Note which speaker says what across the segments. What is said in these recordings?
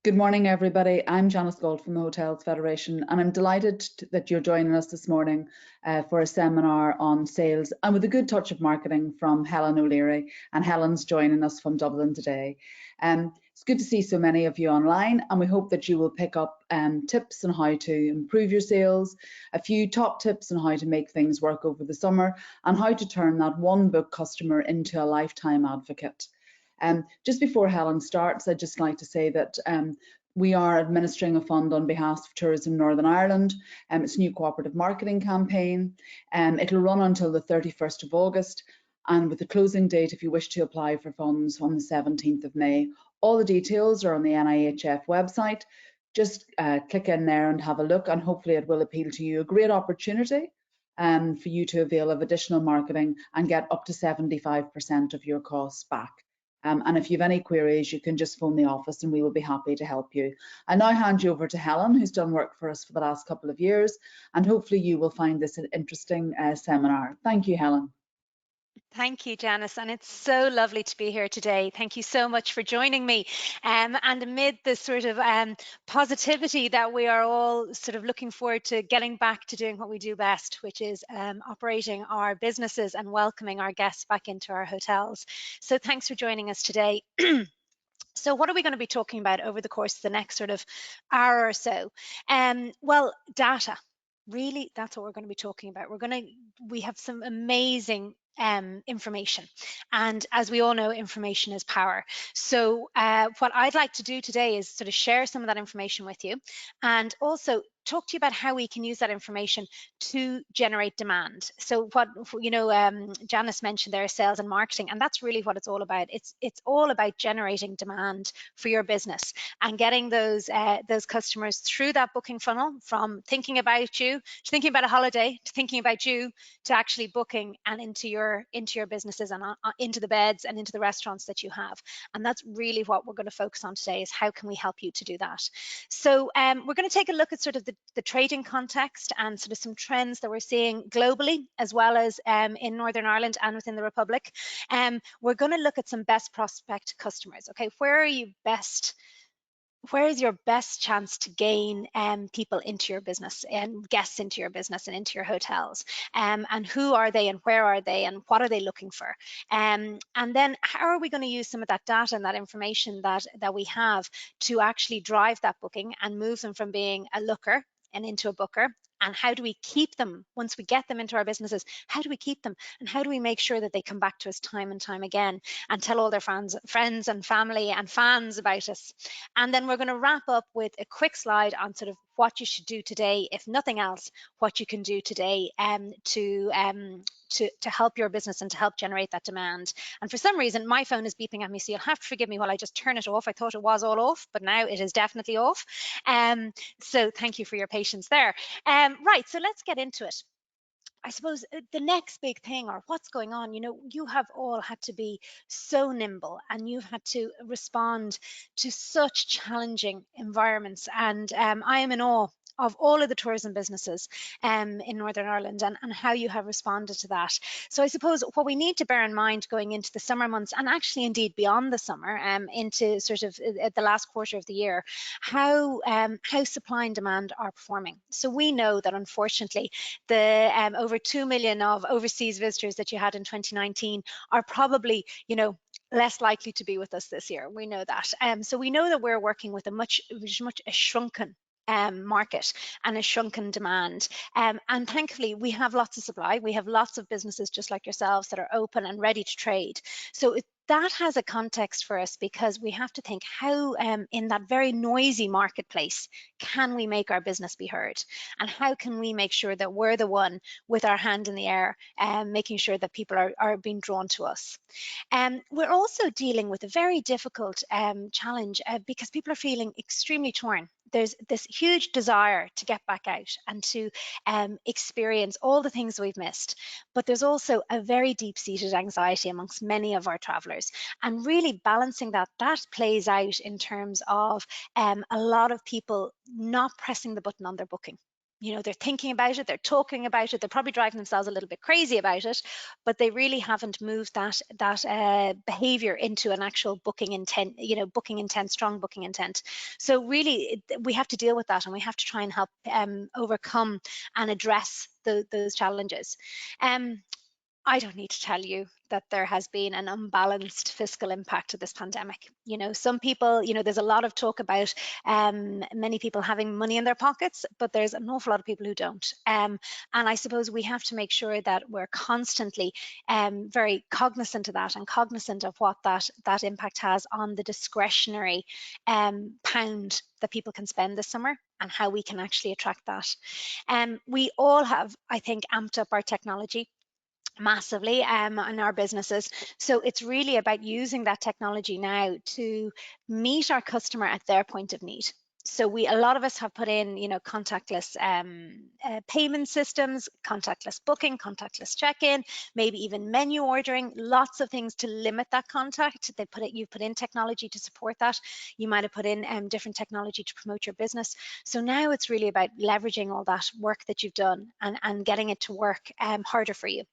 Speaker 1: Good morning, everybody. I'm Janice Gold from the Hotels Federation, and I'm delighted that you're joining us this morning for a seminar on sales and with a good touch of marketing from Helen O'Leary. And Helen's joining us from Dublin today. It's good to see so many of you online, and we hope that you will pick up tips on how to improve your sales, a few top tips on how to make things work over the summer, and how to turn that one book customer into a lifetime advocate. Just before Helen starts, I'd just like to say that we are administering a fund on behalf of Tourism Northern Ireland. It's a new cooperative marketing campaign. It'll run until the 31st of August, and with the closing date, if you wish to apply for funds, on the 17th of May. All the details are on the NIHF website. Just click in there and have a look, and hopefully it will appeal to you. A great opportunity for you to avail of additional marketing and get up to 75% of your costs back. And if you have any queries, you can just phone the office and we will be happy to help you. I now hand you over to Helen, who's done work for us for the last couple of years, and hopefully you will find this an interesting seminar. Thank you, Helen.
Speaker 2: Thank you, Janice, and it's so lovely to be here today. Thank you so much for joining me. And amid the sort of positivity that we are all sort of looking forward to getting back to doing what we do best, which is operating our businesses and welcoming our guests back into our hotels. So thanks for joining us today. So what are we going to be talking about over the course of the next sort of hour or so? Well, data. Really, that's what we're going to be talking about. We have some amazing information, and as we all know, information is power. So what I'd like to do today is sort of share some of that information with you, and also talk to you about how we can use that information to generate demand. So what Janice mentioned there, sales and marketing, and that's really what it's all about. It's all about generating demand for your business and getting those customers through that booking funnel, from thinking about you to thinking about a holiday to thinking about you to actually booking and into your businesses and into the beds and into the restaurants that you have. And that's really what we're going to focus on today, is how can we help you to do that. So we're going to take a look at sort of the trading context and sort of some trends that we're seeing globally, as well as in Northern Ireland and within the Republic. We're going to look at some best prospect customers. Okay, where is your best chance to gain people into your business and guests into your business and into your hotels, and who are they and where are they and what are they looking for, and then how are we going to use some of that data and that information that we have to actually drive that booking and move them from being a looker and into a booker. And how do we keep them once we get them into our businesses? How do we keep them, and how do we make sure that they come back to us time and time again and tell all their friends and family and fans about us? And then we're going to wrap up with a quick slide on sort of what you should do today, if nothing else, what you can do today to help your business and to help generate that demand. And for some reason, my phone is beeping at me, so you'll have to forgive me while I just turn it off. I thought it was all off, but now it is definitely off. So thank you for your patience there. Right, so let's get into it. I suppose the next big thing, or what's going on, you have all had to be so nimble and you've had to respond to such challenging environments. And I am in awe of all of the tourism businesses in Northern Ireland and how you have responded to that. So I suppose what we need to bear in mind going into the summer months, and actually indeed beyond the summer, into sort of the last quarter of the year, how supply and demand are performing. So we know that unfortunately the over 2 million of overseas visitors that you had in 2019 are probably, less likely to be with us this year. We know that. So we know that we're working with a shrunken market and a shrunken demand. And thankfully, we have lots of supply. We have lots of businesses just like yourselves that are open and ready to trade. So that has a context for us, because we have to think how in that very noisy marketplace can we make our business be heard, and how can we make sure that we're the one with our hand in the air, making sure that people are being drawn to us. We're also dealing with a very difficult challenge because people are feeling extremely torn. There's this huge desire to get back out and to experience all the things we've missed, but there's also a very deep-seated anxiety amongst many of our travellers, and really balancing that plays out in terms of a lot of people not pressing the button on their booking. they're thinking about it, they're talking about it, they're probably driving themselves a little bit crazy about it, but they really haven't moved that behavior into an actual booking intent, booking intent, strong booking intent. So really, we have to deal with that, and we have to try and help overcome and address those challenges. I don't need to tell you that there has been an unbalanced fiscal impact of this pandemic. Some people, there's a lot of talk about many people having money in their pockets, but there's an awful lot of people who don't. And I suppose we have to make sure that we're constantly very cognizant of that, and cognizant of what that impact has on the discretionary pound that people can spend this summer, and how we can actually attract that. We all have, I think, amped up our technology massively in our businesses. So it's really about using that technology now to meet our customer at their point of need. So a lot of us have put in, contactless payment systems, contactless booking, contactless check-in, maybe even menu ordering, lots of things to limit that contact. You've put in technology to support that. You might have put in different technology to promote your business. So now it's really about leveraging all that work that you've done and getting it to work harder for you.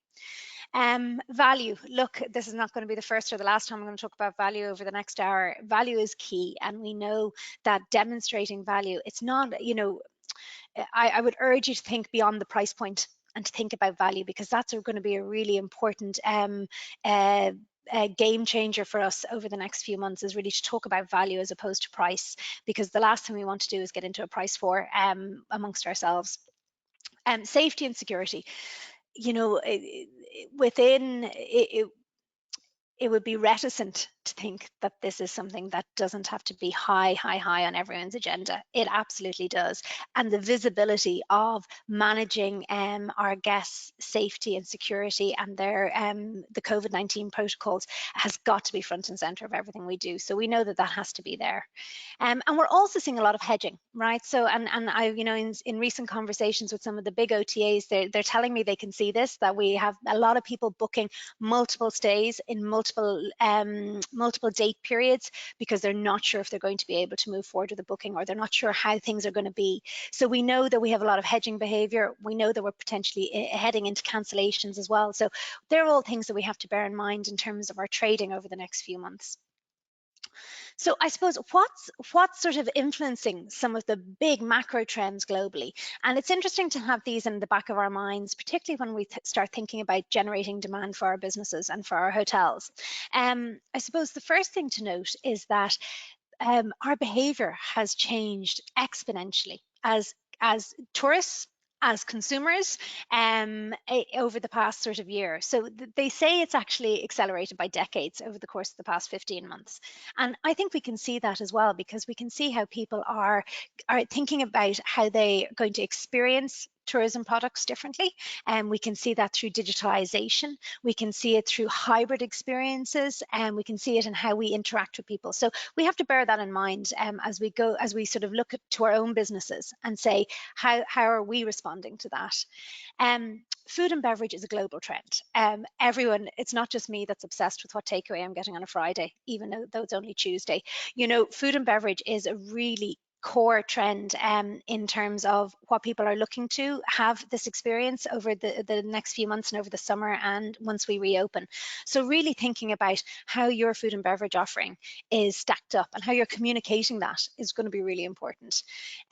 Speaker 2: Value. Look, this is not going to be the first or the last time I'm going to talk about value over the next hour. Value is key, and we know that demonstrating value, it's not, I would urge you to think beyond the price point and to think about value, because that's going to be a really important a game changer for us over the next few months, is really to talk about value as opposed to price, because the last thing we want to do is get into a price war amongst ourselves. Safety and security. It would be reticent to think that this is something that doesn't have to be high on everyone's agenda. It absolutely does. And the visibility of managing our guests' safety and security and their the COVID-19 protocols has got to be front and center of everything we do. So we know that has to be there. And we're also seeing a lot of hedging, right? So, and I, in recent conversations with some of the big OTAs, they're telling me they can see this, that we have a lot of people booking multiple stays in multiple date periods, because they're not sure if they're going to be able to move forward with the booking, or they're not sure how things are going to be. So we know that we have a lot of hedging behavior. We know that we're potentially heading into cancellations as well. So they're all things that we have to bear in mind in terms of our trading over the next few months. So I suppose what's sort of influencing some of the big macro trends globally? And it's interesting to have these in the back of our minds, particularly when we start thinking about generating demand for our businesses and for our hotels. I suppose the first thing to note is that our behavior has changed exponentially as tourists, as consumers, over the past sort of year. So they say it's actually accelerated by decades over the course of the past 15 months. And I think we can see that as well, because we can see how people are thinking about how they're going to experience tourism products differently. And we can see that through digitalization. We can see it through hybrid experiences, and we can see it in how we interact with people. So we have to bear that in mind as we sort of look to our own businesses and say, how are we responding to that? Food and beverage is a global trend. Everyone, it's not just me that's obsessed with what takeaway I'm getting on a Friday, even though it's only Tuesday. Food and beverage is a really core trend in terms of what people are looking to have this experience over the next few months and over the summer and once we reopen. So really thinking about how your food and beverage offering is stacked up and how you're communicating that is going to be really important.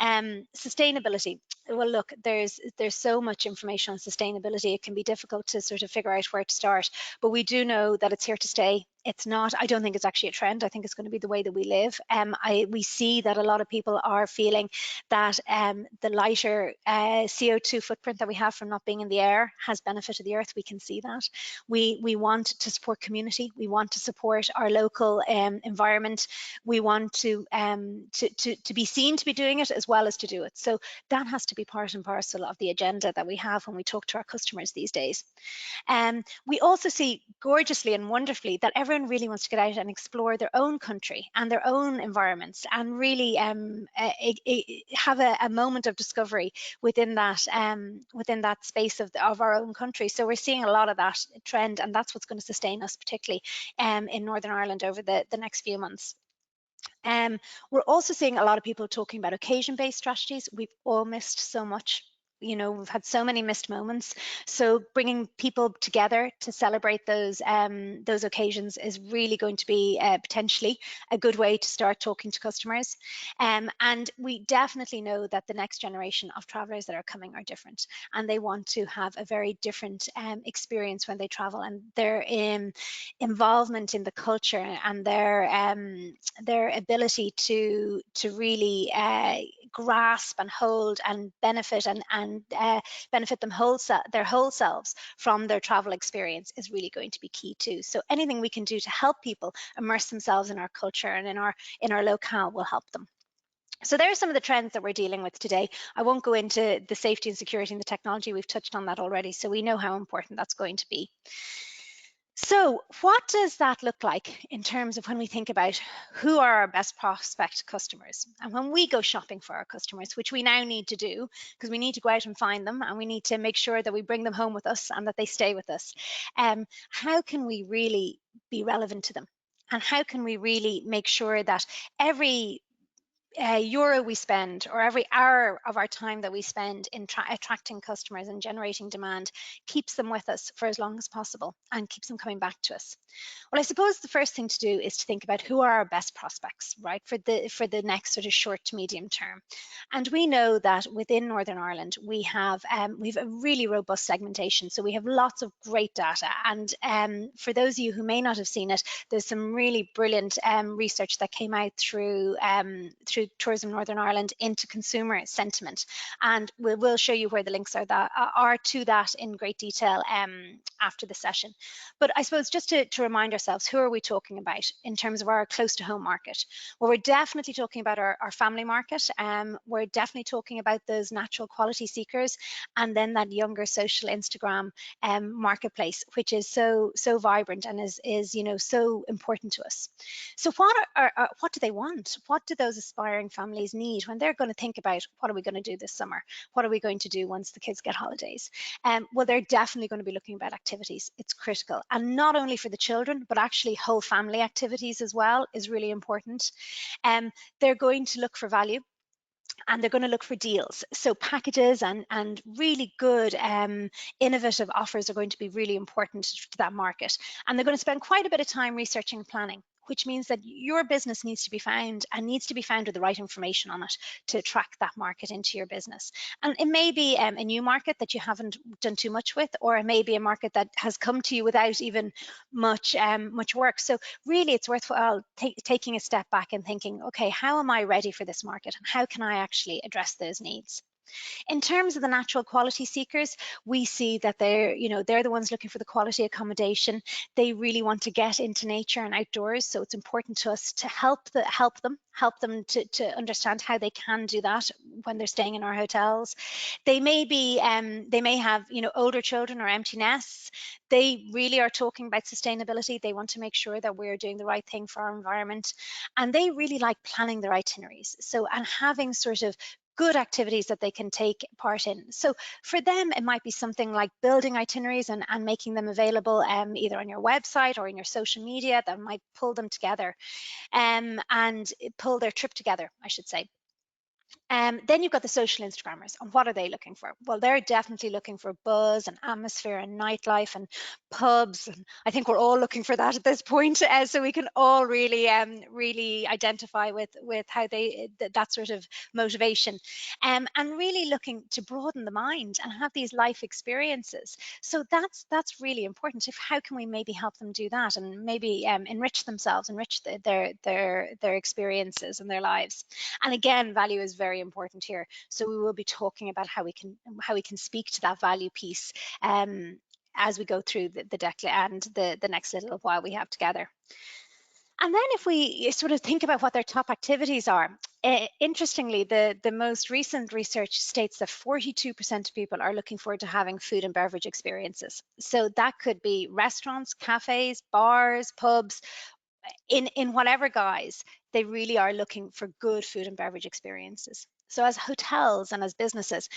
Speaker 2: Sustainability. Well, look, there's so much information on sustainability. It can be difficult to sort of figure out where to start, but we do know that it's here to stay. I don't think it's actually a trend. I think it's going to be the way that we live. We see that a lot of people are feeling that the lighter CO2 footprint that we have from not being in the air has benefited the earth. We can see that. We want to support community. We want to support our local environment. We want to be seen to be doing it as well as to do it. So that has to be part and parcel of the agenda that we have when we talk to our customers these days. We also see gorgeously and wonderfully that everyone really wants to get out and explore their own country and their own environments, and really have a moment of discovery within that space of our own country. So we're seeing a lot of that trend, and that's what's going to sustain us, particularly in Northern Ireland over the next few months. We're also seeing a lot of people talking about occasion-based strategies. We've all missed so much we've had so many missed moments. So bringing people together to celebrate those occasions is really going to be potentially a good way to start talking to customers. And we definitely know that the next generation of travelers that are coming are different, and they want to have a very different experience when they travel, and their involvement in the culture and their ability to really grasp and hold and benefit and benefit their whole selves from their travel experience is really going to be key too. So anything we can do to help people immerse themselves in our culture and in our locale will help them. So there are some of the trends that we're dealing with today. I won't go into the safety and security and the technology. We've touched on that already, so we know how important that's going to be. So what does that look like in terms of when we think about who are our best prospect customers? And when we go shopping for our customers, which we now need to do because we need to go out and find them, and we need to make sure that we bring them home with us and that they stay with us, how can we really be relevant to them? And how can we really make sure that every euro we spend, or every hour of our time that we spend in attracting customers and generating demand, keeps them with us for as long as possible and keeps them coming back to us? Well, I suppose the first thing to do is to think about who are our best prospects, right, for the next sort of short to medium term. And we know that within Northern Ireland, we have a really robust segmentation. So we have lots of great data. And for those of you who may not have seen it, there's some really brilliant research that came out through Tourism Northern Ireland into consumer sentiment. And we'll show you where the links are to that in great detail after the session. But I suppose just to remind ourselves, who are we talking about in terms of our close to home market? Well, we're definitely talking about our family market. We're definitely talking about those natural quality seekers, and then that younger social Instagram marketplace, which is so vibrant and is so important to us. So what do they want? What do those aspiring families need when they're going to think about, what are we going to do this summer? What are we going to do once the kids get holidays? Well, they're definitely going to be looking about activities. It's critical, and not only for the children, but actually whole family activities as well is really important. They're going to look for value, and they're going to look for deals. So packages and really good innovative offers are going to be really important to that market. And they're going to spend quite a bit of time researching and planning, which means that your business needs to be found, and needs to be found with the right information on it to attract that market into your business. And it may be a new market that you haven't done too much with, or it may be a market that has come to you without even much work. So really it's worthwhile taking a step back and thinking, okay, how am I ready for this market, and how can I actually address those needs? In terms of the natural quality seekers, we see that they're the ones looking for the quality accommodation. They really want to get into nature and outdoors, so it's important to us to help them to understand how they can do that when they're staying in our hotels. They may have older children or empty nests. They really are talking about sustainability. They want to make sure that we're doing the right thing for our environment, and they really like planning their itineraries. So, and having sort of good activities that they can take part in. So for them, it might be something like building itineraries and making them available either on your website or in your social media that might pull them together and pull their trip together, I should say. Then you've got the social Instagrammers, and what are they looking for? Well, they're definitely looking for buzz and atmosphere and nightlife and pubs, and I think we're all looking for that at this point. So we can all really identify with how that sort of motivation, and really looking to broaden the mind and have these life experiences. So that's really important. How can we maybe help them do that, and maybe enrich themselves, enrich their experiences and their lives? And again, value is very important here. So we will be talking about how we can speak to that value piece as we go through the deck and the next little while we have together. And then if we sort of think about what their top activities are, interestingly, the most recent research states that 42% of people are looking forward to having food and beverage experiences. So that could be restaurants, cafes, bars, pubs, in whatever guise. They really are looking for good food and beverage experiences. So as hotels and as businesses,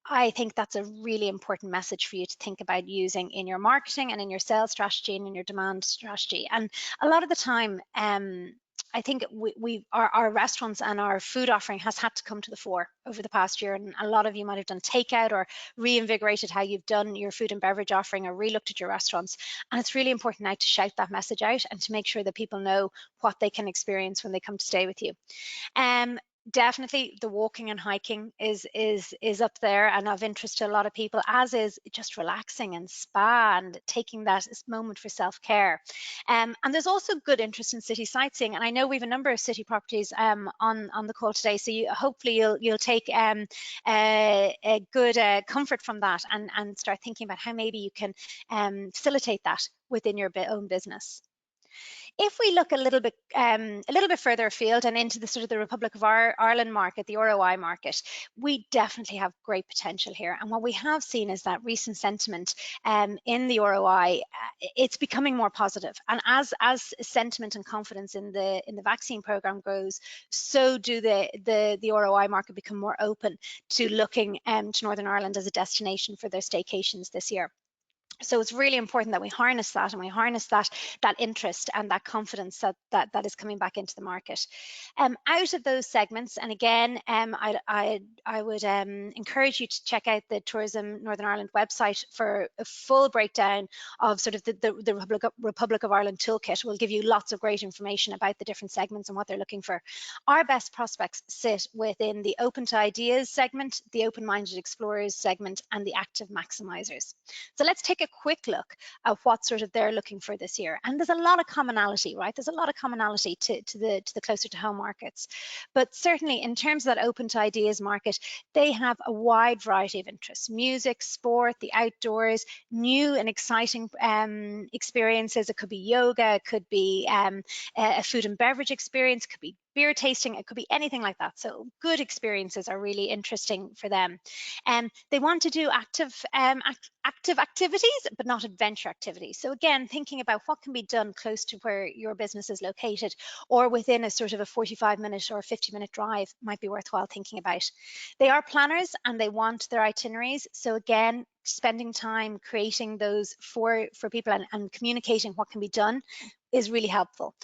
Speaker 2: I think that's a really important message for you to think about using in your marketing and in your sales strategy and in your demand strategy. And a lot of the time, I think our restaurants and our food offering has had to come to the fore over the past year, and a lot of you might have done takeout or reinvigorated how you've done your food and beverage offering or relooked at your restaurants. And it's really important now to shout that message out and to make sure that people know what they can experience when they come to stay with you. Definitely the walking and hiking is up there and of interest to a lot of people, as is just relaxing and spa and taking that moment for self-care. And there's also good interest in city sightseeing, and I know we have a number of city properties on the call today, so hopefully you'll take a good comfort from that and start thinking about how maybe you can facilitate that within your own business. If we look a little bit further afield and into the sort of the Republic of Ireland market, the ROI market, we definitely have great potential here. And what we have seen is that recent sentiment in the ROI, it's becoming more positive. And as sentiment and confidence in the vaccine program grows, so do the ROI market become more open to looking to Northern Ireland as a destination for their staycations this year. So it's really important that we harness that, and we harness that interest and that confidence that is coming back into the market. Out of those segments, and again, I would encourage you to check out the Tourism Northern Ireland website for a full breakdown of sort of the Republic of Ireland toolkit. We'll give you lots of great information about the different segments and what they're looking for. Our best prospects sit within the open to ideas segment, the open-minded explorers segment, and the active maximizers. So let's take a quick look at what sort of they're looking for this year. And there's a lot of commonality, right? There's a lot of commonality to the closer to home markets. But certainly in terms of that open to ideas market, they have a wide variety of interests: music, sport, the outdoors, new and exciting experiences. It could be yoga, it could be a food and beverage experience, it could be beer tasting, it could be anything like that. So good experiences are really interesting for them. They want to do active activities, but not adventure activities. So again, thinking about what can be done close to where your business is located, or within a sort of a 45-minute or 50-minute drive might be worthwhile thinking about. They are planners and they want their itineraries. So again, spending time creating those for people and communicating what can be done is really helpful.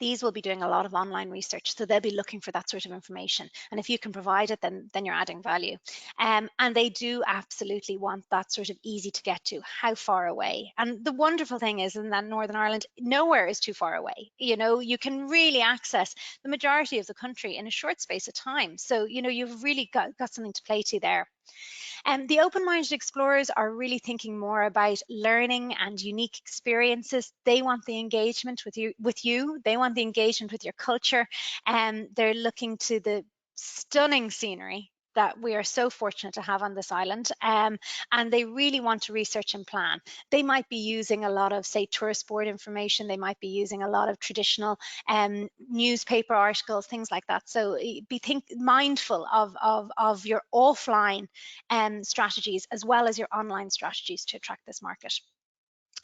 Speaker 2: These will be doing a lot of online research, so they'll be looking for that sort of information. And if you can provide it, then you're adding value. And they do absolutely want that sort of easy to get to, how far away. And the wonderful thing is in that Northern Ireland, nowhere is too far away. You know, you can really access the majority of the country in a short space of time. So, you know, you've really got something to play to there. The open-minded explorers are really thinking more about learning and unique experiences. They want the engagement with you. They want the engagement with your culture, and they're looking to the stunning scenery that we are so fortunate to have on this island, and they really want to research and plan. They might be using a lot of, say, tourist board information. They might be using a lot of traditional newspaper articles, things like that. So be mindful of your offline strategies as well as your online strategies to attract this market.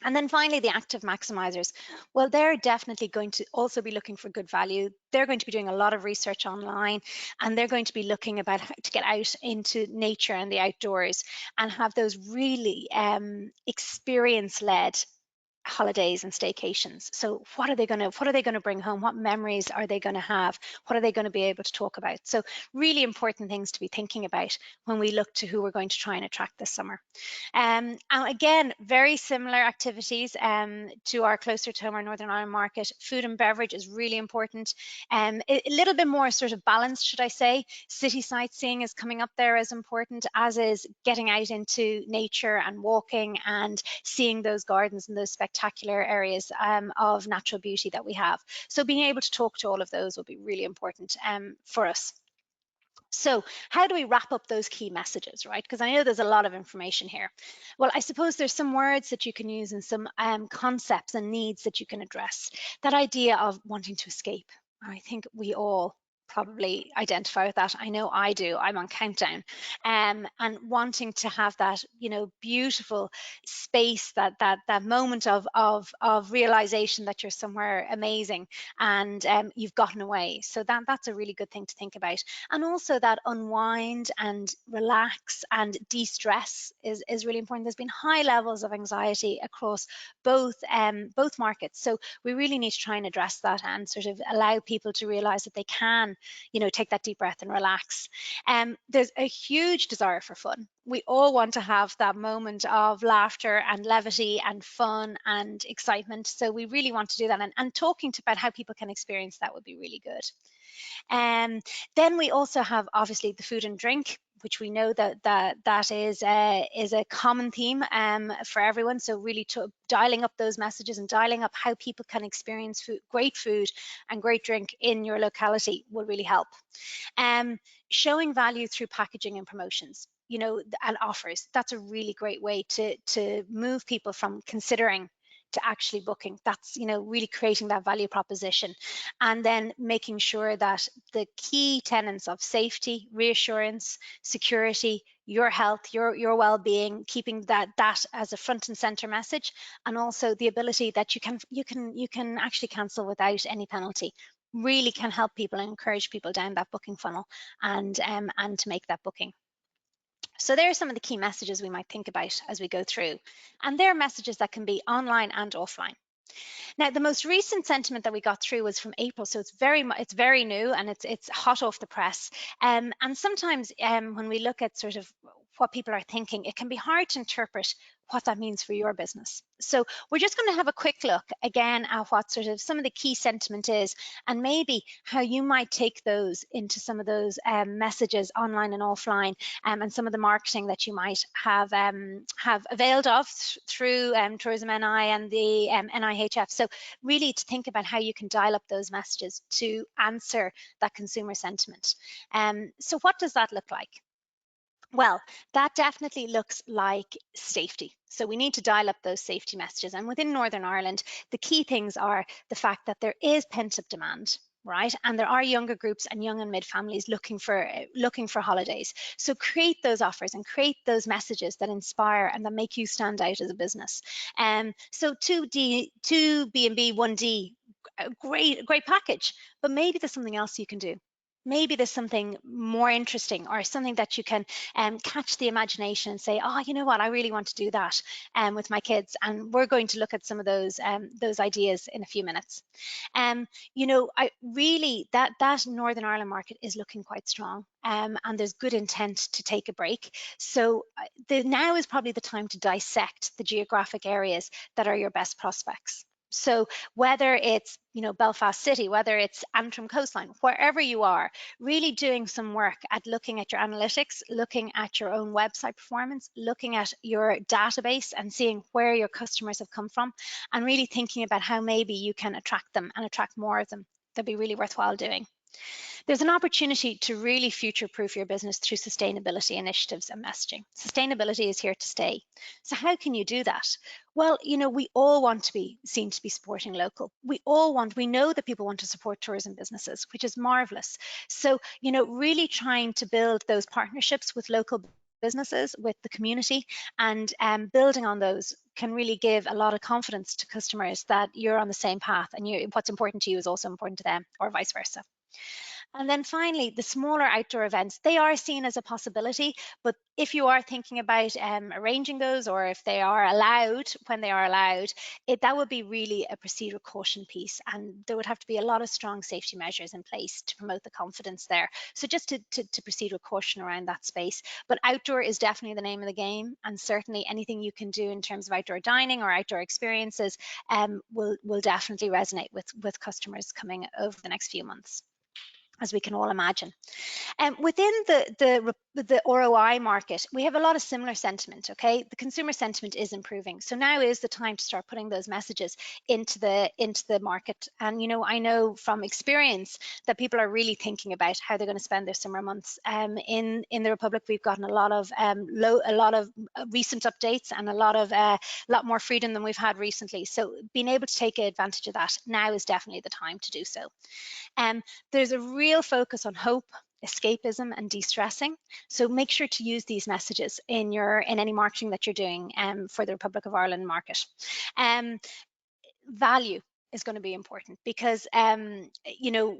Speaker 2: And then finally, the active maximizers. Well, they're definitely going to also be looking for good value. They're going to be doing a lot of research online, and they're going to be looking about how to get out into nature and the outdoors and have those really experience-led holidays and staycations. So what are they going to bring home? What memories are they going to have? What are they going to be able to talk about? So really important things to be thinking about when we look to who we're going to try and attract this summer. And again, very similar activities to our closer to home, our Northern Ireland market. Food and beverage is really important. A little bit more sort of balanced, should I say. City sightseeing is coming up there as important, as is getting out into nature and walking and seeing those gardens and those spectacular areas of natural beauty that we have. So being able to talk to all of those will be really important for us. So how do we wrap up those key messages, right? Because I know there's a lot of information here. Well, I suppose there's some words that you can use and some concepts and needs that you can address. That idea of wanting to escape. I think we all probably identify with that. I know I do. I'm on countdown, and wanting to have that, beautiful space, that moment of realization that you're somewhere amazing, and you've gotten away. So that's a really good thing to think about. And also that unwind and relax and de-stress is really important. There's been high levels of anxiety across both markets, so we really need to try and address that and sort of allow people to realize that they can, take that deep breath and relax. There's a huge desire for fun. We all want to have that moment of laughter and levity and fun and excitement. So we really want to do that. And talking about how people can experience that would be really good. Then we also have obviously the food and drink, which we know that is a common theme for everyone. So really dialing up those messages and dialing up how people can experience great food and great drink in your locality will really help. Showing value through packaging and promotions, and offers. That's a really great way to move people from considering to actually booking. That's, really creating that value proposition, and then making sure that the key tenets of safety, reassurance, security, your health, your well-being, keeping that as a front and center message, and also the ability that you can actually cancel without any penalty, really can help people and encourage people down that booking funnel, and to make that booking. So there are some of the key messages we might think about as we go through, and they're messages that can be online and offline. Now, the most recent sentiment that we got through was from April, so it's very new, and it's hot off the press. And sometimes when we look at sort of what people are thinking, it can be hard to interpret what that means for your business. So we're just going to have a quick look again at what sort of some of the key sentiment is, and maybe how you might take those into some of those messages online and offline, and some of the marketing that you might have availed of through Tourism NI and the NIHF. So really to think about how you can dial up those messages to answer that consumer sentiment. So what does that look like? Well, that definitely looks like safety. So we need to dial up those safety messages. And within Northern Ireland, the key things are the fact that there is pent-up demand, right? And there are younger groups and young and mid families looking for holidays. So create those offers and create those messages that inspire and that make you stand out as a business. So 2B and B, 1D, great package, but maybe there's something else you can do. Maybe there's something more interesting, or something that you can catch the imagination and say, oh, you know what, I really want to do that with my kids. And we're going to look at some of those ideas in a few minutes. I really, that Northern Ireland market is looking quite strong, and there's good intent to take a break. So now is probably the time to dissect the geographic areas that are your best prospects. So whether it's, Belfast City, whether it's Antrim coastline, wherever you are, really doing some work at looking at your analytics, looking at your own website performance, looking at your database and seeing where your customers have come from, and really thinking about how maybe you can attract them and attract more of them. That'd be really worthwhile doing. There's an opportunity to really future-proof your business through sustainability initiatives and messaging. Sustainability is here to stay. So how can you do that? Well, we all want to be seen to be supporting local. We know that people want to support tourism businesses, which is marvelous. So, really trying to build those partnerships with local businesses, with the community, and building on those can really give a lot of confidence to customers that you're on the same path, and what's important to you is also important to them, or vice versa. And then finally, the smaller outdoor events, they are seen as a possibility, but if you are thinking about arranging those, or if they are allowed, when they are allowed, that would be really a proceed with caution piece, and there would have to be a lot of strong safety measures in place to promote the confidence there. So just to proceed with caution around that space. But outdoor is definitely the name of the game, and certainly anything you can do in terms of outdoor dining or outdoor experiences will definitely resonate with customers coming over the next few months, as we can all imagine. Within the ROI market, we have a lot of similar sentiment, okay? The consumer sentiment is improving. So now is the time to start putting those messages into the market. And, I know from experience that people are really thinking about how they're going to spend their summer months. In the Republic, we've gotten a lot of recent updates, and a lot more freedom than we've had recently. So being able to take advantage of that now is definitely the time to do so. There's a real focus on hope, escapism, and de-stressing. So make sure to use these messages in any marketing that you're doing for the Republic of Ireland market. Value is going to be important because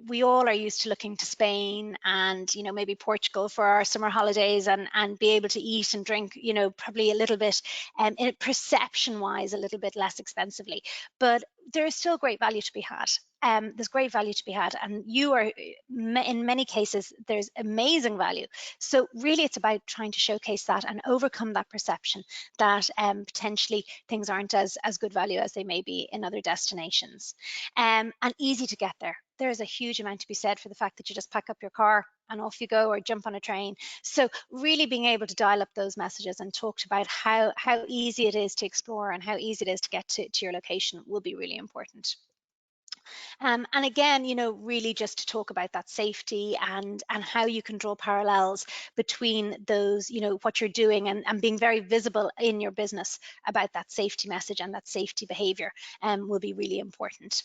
Speaker 2: we all are used to looking to Spain and maybe Portugal for our summer holidays and be able to eat and drink probably a little bit perception wise a little bit less expensively, but there is still great value to be had. There's great value to be had, and you are in many cases there's amazing value. So really it's about trying to showcase that and overcome that perception that potentially things aren't as good value as they may be in other destinations, and easy to get there. There's a huge amount to be said for the fact that you just pack up your car and off you go, or jump on a train. So really being able to dial up those messages and talk about how easy it is to explore and how easy it is to get to your location will be really important. And again, really just to talk about that safety and how you can draw parallels between those, what you're doing and being very visible in your business about that safety message and that safety behavior will be really important.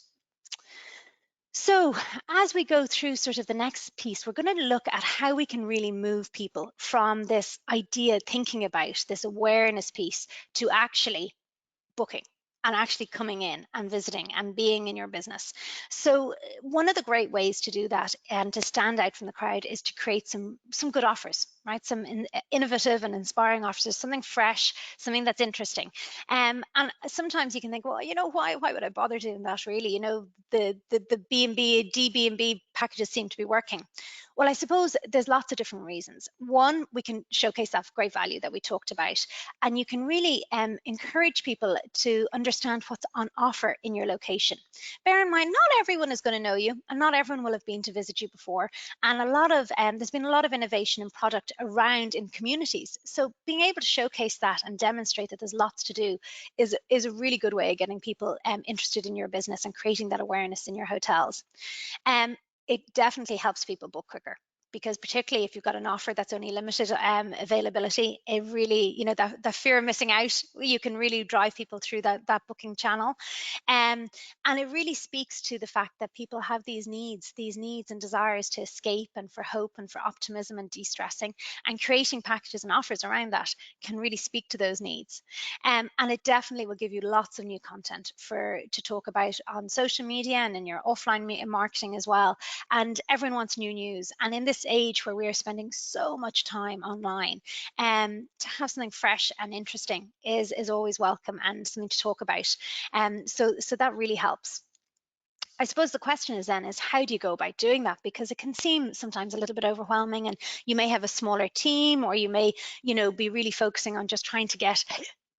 Speaker 2: So as we go through sort of the next piece, we're going to look at how we can really move people from this idea, thinking about this awareness piece, to actually booking and actually coming in and visiting and being in your business. So one of the great ways to do that and to stand out from the crowd is to create some good offers, right? Some innovative and inspiring offers, something fresh, something that's interesting. And sometimes you can think, well, why would I bother doing that really? The B&B, DB&B packages seem to be working. Well, I suppose there's lots of different reasons. One, we can showcase that great value that we talked about, and you can really encourage people to understand what's on offer in your location. Bear in mind, not everyone is going to know you, and not everyone will have been to visit you before. And there's been a lot of innovation and product around in communities. So being able to showcase that and demonstrate that there's lots to do is a really good way of getting people interested in your business and creating that awareness in your hotels. It definitely helps people book quicker, because particularly if you've got an offer that's only limited availability, it really, the fear of missing out, you can really drive people through that booking channel. And it really speaks to the fact that people have these needs and desires to escape and for hope and for optimism and de-stressing, and creating packages and offers around that can really speak to those needs. And it definitely will give you lots of new content to talk about on social media and in your offline marketing as well. And everyone wants new news. And in this age where we are spending so much time online, to have something fresh and interesting is always welcome and something to talk about. So that really helps. I suppose the question is how do you go about doing that? Because it can seem sometimes a little bit overwhelming, and you may have a smaller team, or you may, be really focusing on just trying to get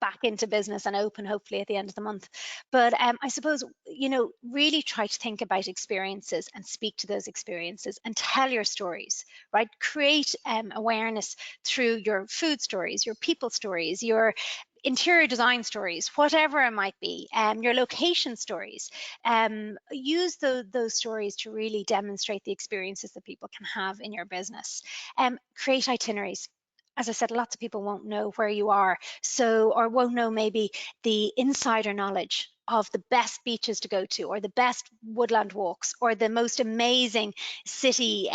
Speaker 2: back into business and open hopefully at the end of the month. But I suppose, really try to think about experiences and speak to those experiences and tell your stories, right? Create awareness through your food stories, your people stories, your interior design stories, whatever it might be, your location stories. Use those stories to really demonstrate the experiences that people can have in your business. Create itineraries. As I said, lots of people won't know where you are, or won't know maybe the insider knowledge of the best beaches to go to, or the best woodland walks, or the most amazing city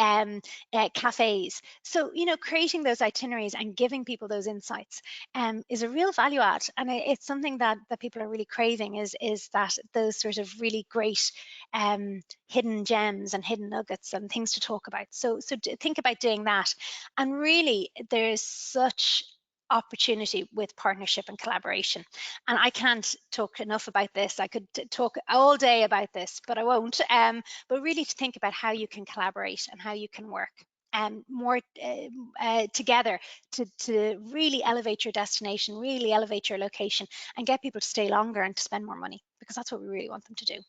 Speaker 2: cafes. So, creating those itineraries and giving people those insights is a real value add. And it's something that people are really craving, is that those sort of really great hidden gems and hidden nuggets and things to talk about. So think about doing that. And really, there's such opportunity with partnership and collaboration. And I can't talk enough about this. I could talk all day about this, but I won't. But really to think about how you can collaborate and how you can work more together to really elevate your destination, really elevate your location, and get people to stay longer and to spend more money, because that's what we really want them to do.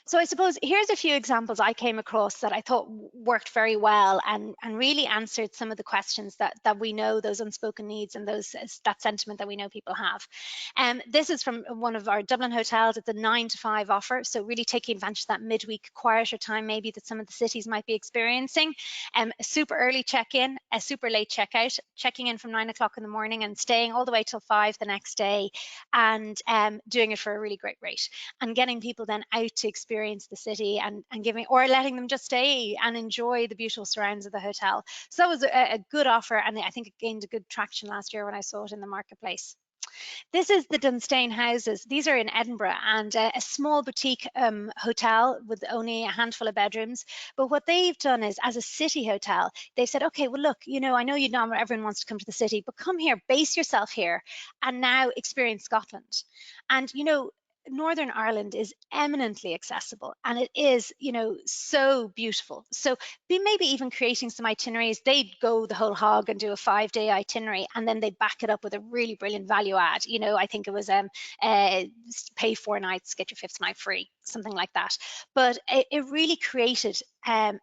Speaker 2: So I suppose here's a few examples I came across that I thought worked very well and really answered some of the questions that we know, those unspoken needs and that sentiment that we know people have. This is from one of our Dublin hotels. It's a 9 to 5 offer, so really taking advantage of that midweek quieter time maybe that some of the cities might be experiencing. A super early check-in, a super late checkout, checking in from 9 o'clock in the morning and staying all the way till 5 the next day, and doing it for a really great rate, and getting people then out to experience experience the city and giving, or letting them just stay and enjoy the beautiful surrounds of the hotel. So that was a good offer, and I think it gained a good traction last year when I saw it in the marketplace. This is the Dunstane Houses. These are in Edinburgh, and a small boutique hotel with only a handful of bedrooms. But what they've done is, as a city hotel, they've said, okay, well, look, I know everyone wants to come to the city, but come here, base yourself here, and now experience Scotland. And, Northern Ireland is eminently accessible, and it is, so beautiful. So be maybe even creating some itineraries. They'd go the whole hog and do a 5-day itinerary, and then they'd back it up with a really brilliant value add. I think it was pay 4 nights, get your 5th night free, something like that. But it really created a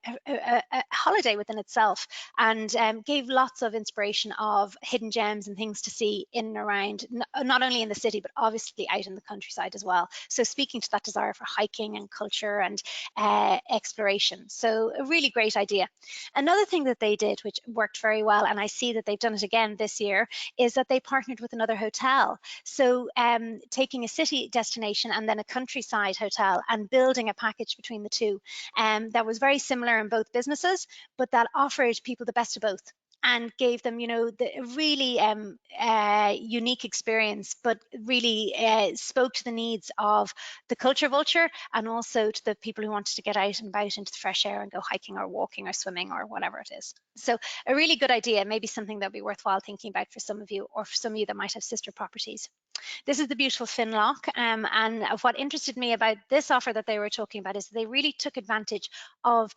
Speaker 2: holiday within itself, and gave lots of inspiration of hidden gems and things to see in and around, not only in the city, but obviously out in the countryside as well. So speaking to that desire for hiking and culture and exploration. So a really great idea. Another thing that they did, which worked very well, and I see that they've done it again this year, is that they partnered with another hotel. So taking a city destination and then a countryside hotel and building a package between the two, that was very similar in both businesses, but that offered people the best of both and gave them, the really unique experience, but really spoke to the needs of the culture vulture and also to the people who wanted to get out and about into the fresh air and go hiking or walking or swimming or whatever it is. So a really good idea, maybe something that'd be worthwhile thinking about for some of you, or for some of you that might have sister properties. This is the beautiful Finlock, and what interested me about this offer that they were talking about is they really took advantage of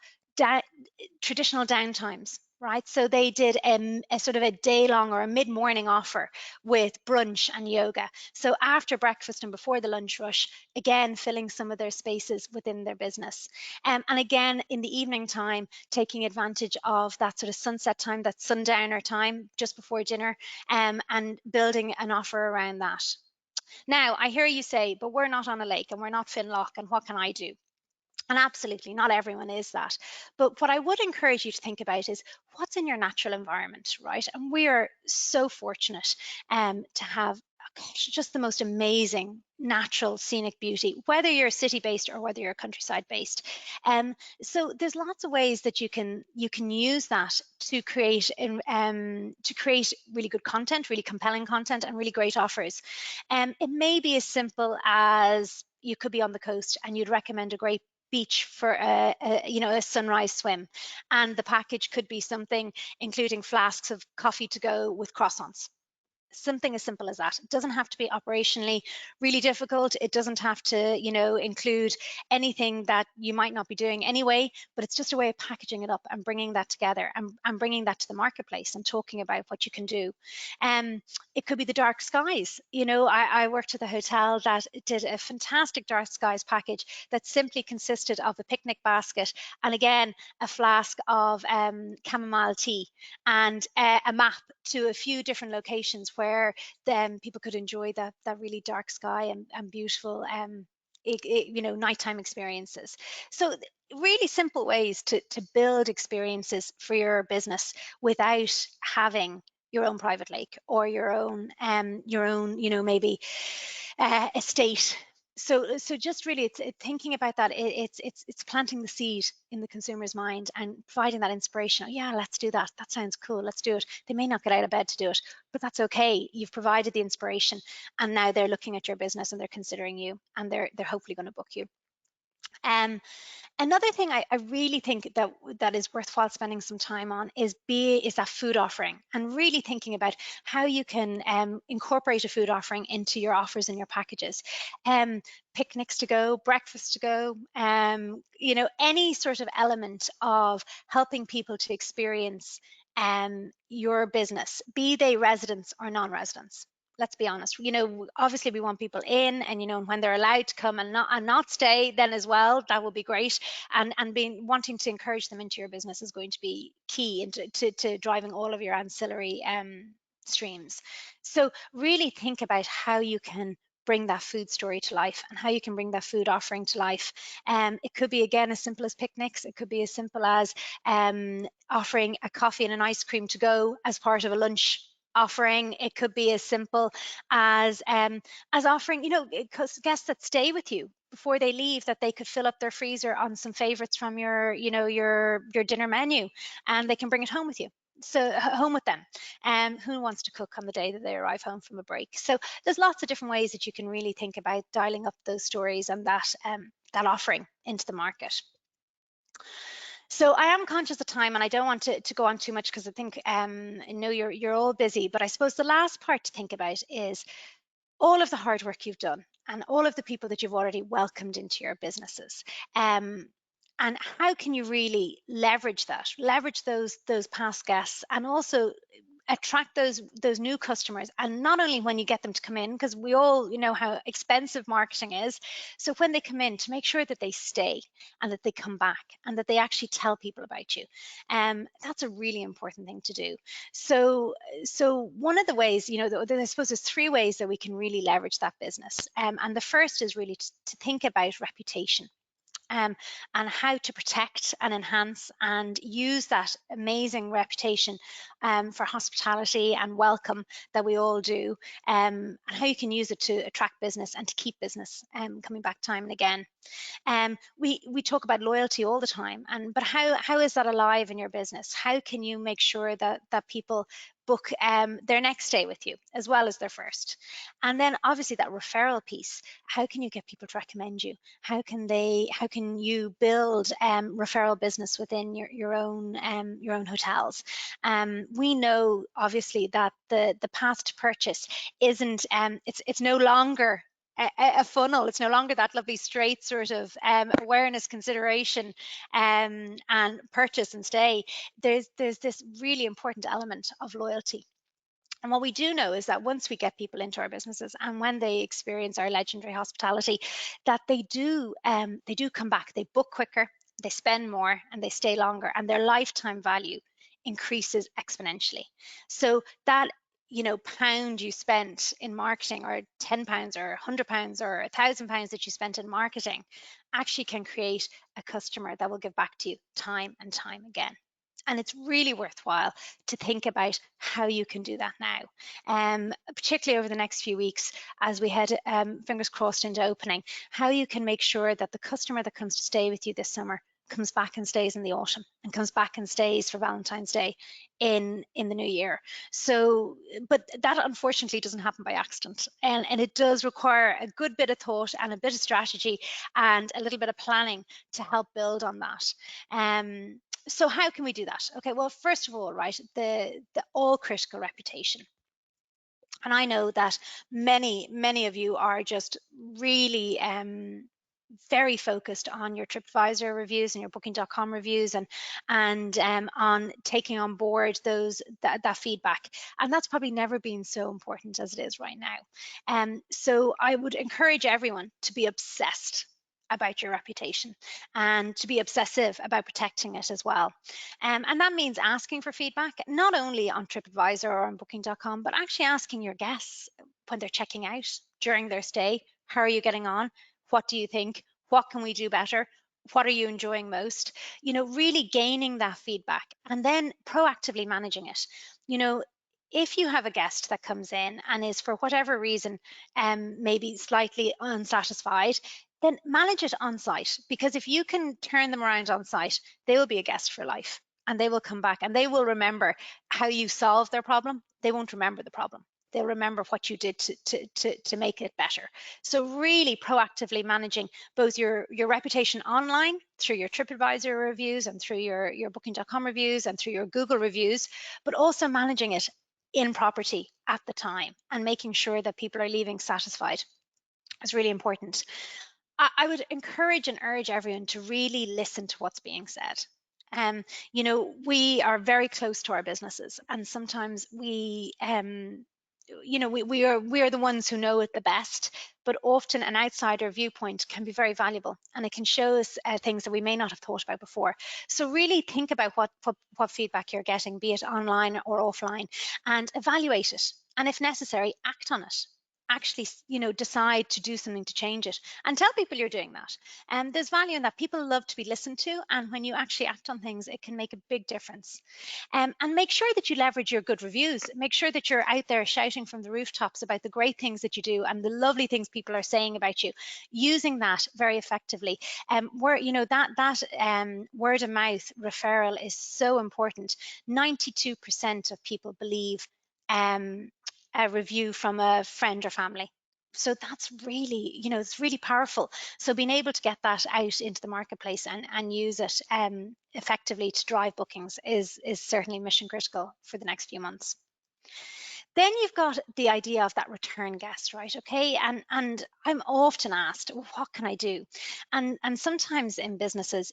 Speaker 2: traditional downtimes, right? So they did a sort of a day-long or a mid-morning offer with brunch and yoga. So after breakfast and before the lunch rush, again, filling some of their spaces within their business. And again, in the evening time, taking advantage of that sort of sunset time, that sundowner time just before dinner, and building an offer around that. Now, I hear you say, but we're not on a lake and we're not Finlock, and what can I do? And absolutely, not everyone is that. But what I would encourage you to think about is what's in your natural environment, right? And we are so fortunate to have just the most amazing natural scenic beauty, whether you're city based or whether you're countryside based. So there's lots of ways that you can use that to create really good content, really compelling content, and really great offers. It may be as simple as you could be on the coast and you'd recommend a great beach for a sunrise swim, and the package could be something including flasks of coffee to go with croissants. Something as simple as that. It doesn't have to be operationally really difficult. It doesn't have to, include anything that you might not be doing anyway, but it's just a way of packaging it up and bringing that together and bringing that to the marketplace and talking about what you can do. It could be the dark skies. I worked at a hotel that did a fantastic dark skies package that simply consisted of a picnic basket and again, a flask of chamomile tea and a map to a few different locations where people could enjoy that really dark sky and beautiful nighttime experiences. So really simple ways to build experiences for your business without having your own private lake or your own maybe estate. So just really it's thinking about that. It's planting the seed in the consumer's mind and providing that inspiration. Oh, yeah, let's do that. That sounds cool. Let's do it. They may not get out of bed to do it, but that's okay. You've provided the inspiration, and now they're looking at your business and they're considering you, and they're hopefully going to book you. Another thing I really think that is worthwhile spending some time on is that food offering, and really thinking about how you can incorporate a food offering into your offers and your packages. Picnics to go, breakfast to go, any sort of element of helping people to experience your business, be they residents or non-residents. Let's be honest, obviously we want people in, and when they're allowed to come and not stay then as well, that will be great. And wanting to encourage them into your business is going to be key into to driving all of your ancillary streams. So really think about how you can bring that food story to life and how you can bring that food offering to life. It could be, again, as simple as picnics. It could be as simple as offering a coffee and an ice cream to go as part of a lunch offering. It could be as simple as offering, guests that stay with you before they leave, that they could fill up their freezer on some favorites from your dinner menu, and they can bring it home with you. So home with them. Who wants to cook on the day that they arrive home from a break? So there's lots of different ways that you can really think about dialing up those stories and that offering into the market. So I am conscious of time, and I don't want to go on too much, because I think I know you're all busy, but I suppose the last part to think about is all of the hard work you've done and all of the people that you've already welcomed into your businesses. And how can you really leverage those past guests, and also attract those new customers? And not only when you get them to come in, because we all know how expensive marketing is, so when they come in, to make sure that they stay and that they come back and that they actually tell people about you. That's a really important thing to do. So one of the ways, I suppose there's 3 ways that we can really leverage that business. And the first is really to think about reputation. And how to protect and enhance and use that amazing reputation for hospitality and welcome that we all do, and how you can use it to attract business and to keep business coming back time and again. We talk about loyalty all the time, but how is that alive in your business? How can you make sure that people book their next stay with you as well as their first? And then obviously that referral piece. How can you get people to recommend you? How can you build referral business within your own hotels? We know obviously that the path to purchase isn't it's no longer a funnel. It's no longer that lovely straight sort of awareness, consideration, and purchase and stay. There's this really important element of loyalty. And what we do know is that once we get people into our businesses, and when they experience our legendary hospitality, that they do come back. They book quicker, they spend more, and they stay longer, and their lifetime value increases exponentially. So that pound you spent in marketing, or £10 or £100 or £1,000 that you spent in marketing, actually can create a customer that will give back to you time and time again. And it's really worthwhile to think about how you can do that now, particularly over the next few weeks as we head, fingers crossed, into opening, how you can make sure that the customer that comes to stay with you this summer comes back and stays in the autumn, and comes back and stays for Valentine's Day in the new year. So, but that unfortunately doesn't happen by accident, and it does require a good bit of thought and a bit of strategy and a little bit of planning to help build on that. So how can we do that? Okay, well, first of all, right, the all critical reputation. And I know that many of you are just really very focused on your TripAdvisor reviews and your Booking.com reviews, and on taking on board that feedback. And that's probably never been so important as it is right now. So I would encourage everyone to be obsessed about your reputation, and to be obsessive about protecting it as well. And that means asking for feedback, not only on TripAdvisor or on Booking.com, but actually asking your guests when they're checking out, during their stay. How are you getting on? What do you think? What can we do better? What are you enjoying most? Really gaining that feedback, and then proactively managing it. If you have a guest that comes in and is, for whatever reason, maybe slightly unsatisfied, then manage it on site, because if you can turn them around on site, they will be a guest for life, and they will come back, and they will remember how you solved their problem. They won't remember the problem. They'll remember what you did to make it better. So really proactively managing both your reputation online through your TripAdvisor reviews, and through your Booking.com reviews, and through your Google reviews, but also managing it in property at the time, and making sure that people are leaving satisfied is really important. I would encourage and urge everyone to really listen to what's being said. We are very close to our businesses, and sometimes we are the ones who know it the best, but often an outsider viewpoint can be very valuable, and it can show us things that we may not have thought about before. So really think about what feedback you're getting, be it online or offline, and evaluate it, and if necessary, act on it. actually, decide to do something to change it, and tell people you're doing that. And there's value in that. People love to be listened to, and when you actually act on things, it can make a big difference. And make sure that you leverage your good reviews. Make sure that you're out there shouting from the rooftops about the great things that you do and the lovely things people are saying about you, using that very effectively. Where that word of mouth referral is so important. 92% of people believe a review from a friend or family. So that's really, it's really powerful. So being able to get that out into the marketplace and use it effectively to drive bookings is certainly mission critical for the next few months. Then you've got the idea of that return guest, right? Okay, and I'm often asked, well, what can I do? And sometimes in businesses,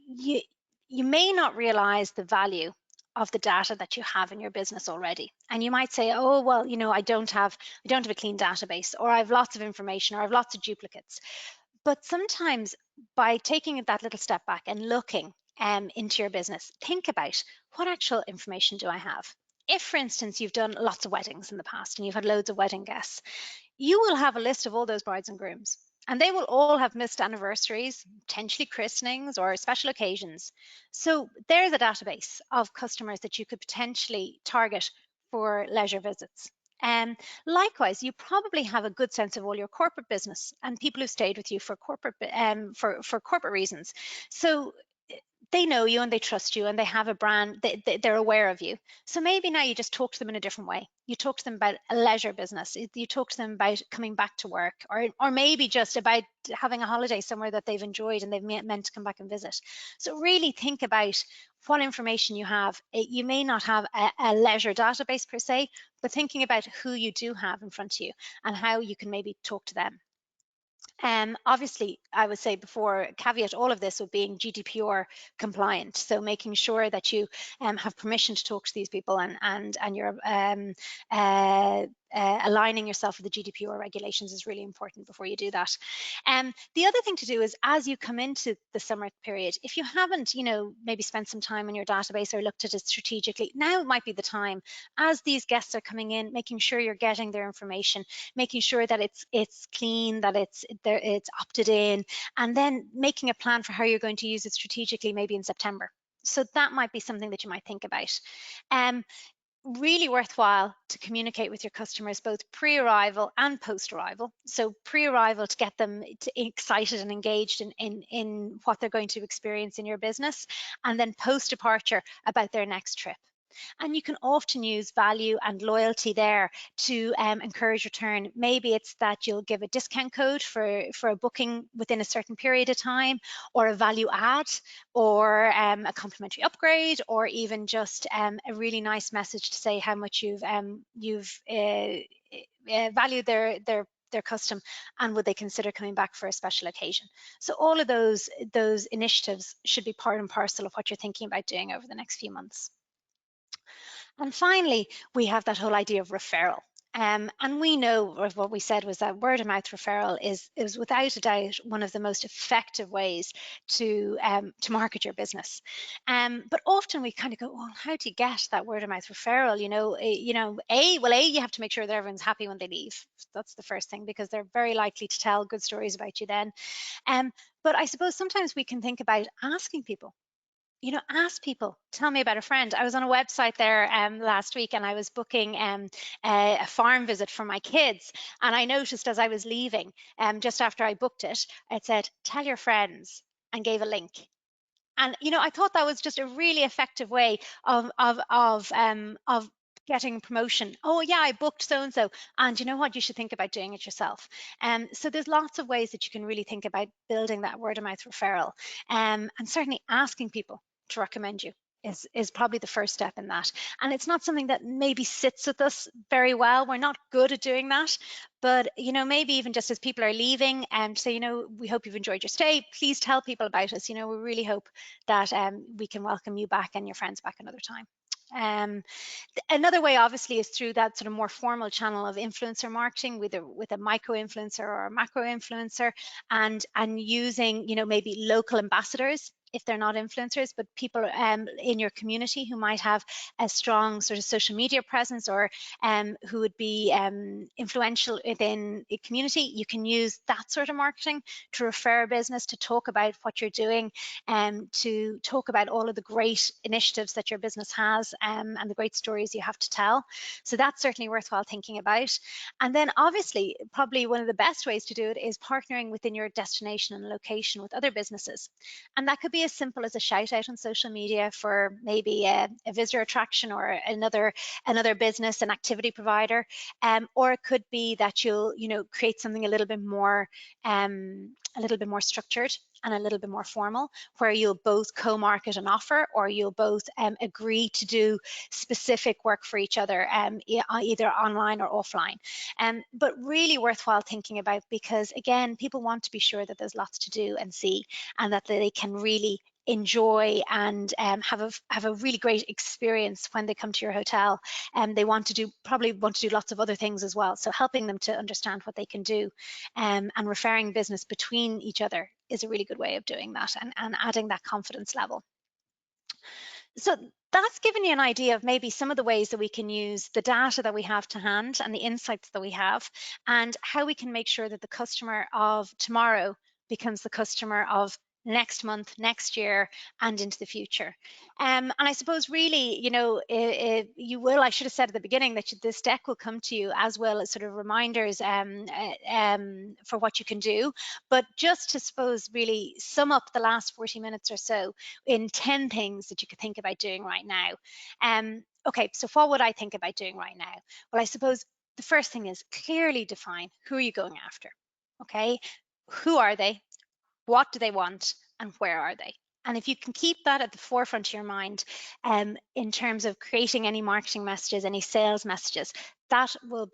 Speaker 2: you may not realize the value of the data that you have in your business already. And you might say, oh, well, I don't have a clean database, or I have lots of information, or I have lots of duplicates. But sometimes by taking that little step back and looking into your business, think about, what actual information do I have? If, for instance, you've done lots of weddings in the past and you've had loads of wedding guests, you will have a list of all those brides and grooms, and they will all have missed anniversaries, potentially christenings or special occasions. So there's a database of customers that you could potentially target for leisure visits. Likewise, you probably have a good sense of all your corporate business and people who stayed with you for corporate for corporate reasons. So they know you and they trust you and they have a brand, they're aware of you. So maybe now you just talk to them in a different way. You talk to them about a leisure business. You talk to them about coming back to work, or maybe just about having a holiday somewhere that they've enjoyed and they've meant to come back and visit. So really think about what information you have. You may not have a leisure database per se, but thinking about who you do have in front of you and how you can maybe talk to them. Obviously, I would say before, caveat all of this with being GDPR compliant. So making sure that you have permission to talk to these people and you're aligning yourself with the GDPR regulations is really important before you do that. The other thing to do is, as you come into the summer period, if you haven't, maybe spent some time in your database or looked at it strategically, now might be the time, as these guests are coming in, making sure you're getting their information, making sure that it's clean, that it's opted in, and then making a plan for how you're going to use it strategically, maybe in September. So that might be something that you might think about. Really worthwhile to communicate with your customers both pre-arrival and post-arrival. So pre-arrival to get them excited and engaged in what they're going to experience in your business, and then post-departure about their next trip. And you can often use value and loyalty there to encourage return. Maybe it's that you'll give a discount code for a booking within a certain period of time, or a value add, or a complimentary upgrade, or even just a really nice message to say how much you've valued their custom, and would they consider coming back for a special occasion. So all of those initiatives should be part and parcel of what you're thinking about doing over the next few months. And finally, we have that whole idea of referral. And we know what we said was that word of mouth referral is without a doubt one of the most effective ways to market your business. But often we kind of go, well, how do you get that word of mouth referral? You have to make sure that everyone's happy when they leave. That's the first thing, because they're very likely to tell good stories about you then. But I suppose sometimes we can think about asking people. Ask people, tell me about a friend. I was on a website there last week, and I was booking a farm visit for my kids. And I noticed as I was leaving, just after I booked it, it said, tell your friends, and gave a link. And, I thought that was just a really effective way of getting promotion. Oh yeah, I booked so-and-so. And you know what? You should think about doing it yourself. So there's lots of ways that you can really think about building that word of mouth referral. And certainly asking people to recommend you is probably the first step in that. And it's not something that maybe sits with us very well. We're not good at doing that. But, maybe even just as people are leaving, and say, we hope you've enjoyed your stay. Please tell people about us. We really hope that we can welcome you back and your friends back another time. Another way, obviously, is through that sort of more formal channel of influencer marketing, with a micro influencer or a macro influencer, and using maybe local ambassadors if they're not influencers, but people in your community who might have a strong sort of social media presence, or who would be influential within a community. You can use that sort of marketing to refer a business, to talk about what you're doing, to talk about all of the great initiatives that your business has, and the great stories you have to tell. So that's certainly worthwhile thinking about. And then obviously, probably one of the best ways to do it is partnering within your destination and location with other businesses. And that could be as simple as a shout out on social media for maybe a visitor attraction or another business, an activity provider, or it could be that you'll create something a little bit more structured and a little bit more formal, where you'll both co-market an offer, or you'll both agree to do specific work for each other, either online or offline. But really worthwhile thinking about, because again, people want to be sure that there's lots to do and see, and that they can really enjoy and have a really great experience when they come to your hotel. And they probably want to do lots of other things as well. So helping them to understand what they can do, and referring business between each other is a really good way of doing that, and adding that confidence level. So that's given you an idea of maybe some of the ways that we can use the data that we have to hand and the insights that we have, and how we can make sure that the customer of tomorrow becomes the customer of next month, next year, and into the future. And I suppose really, I should have said at the beginning that this deck will come to you, as well as sort of reminders for what you can do. But just to suppose really sum up the last 40 minutes or so in 10 things that you could think about doing right now. Okay, so what would I think about doing right now? Well, I suppose the first thing is clearly define who are you going after. Okay, who are they? What do they want, and where are they? And if you can keep that at the forefront of your mind, in terms of creating any marketing messages, any sales messages, that will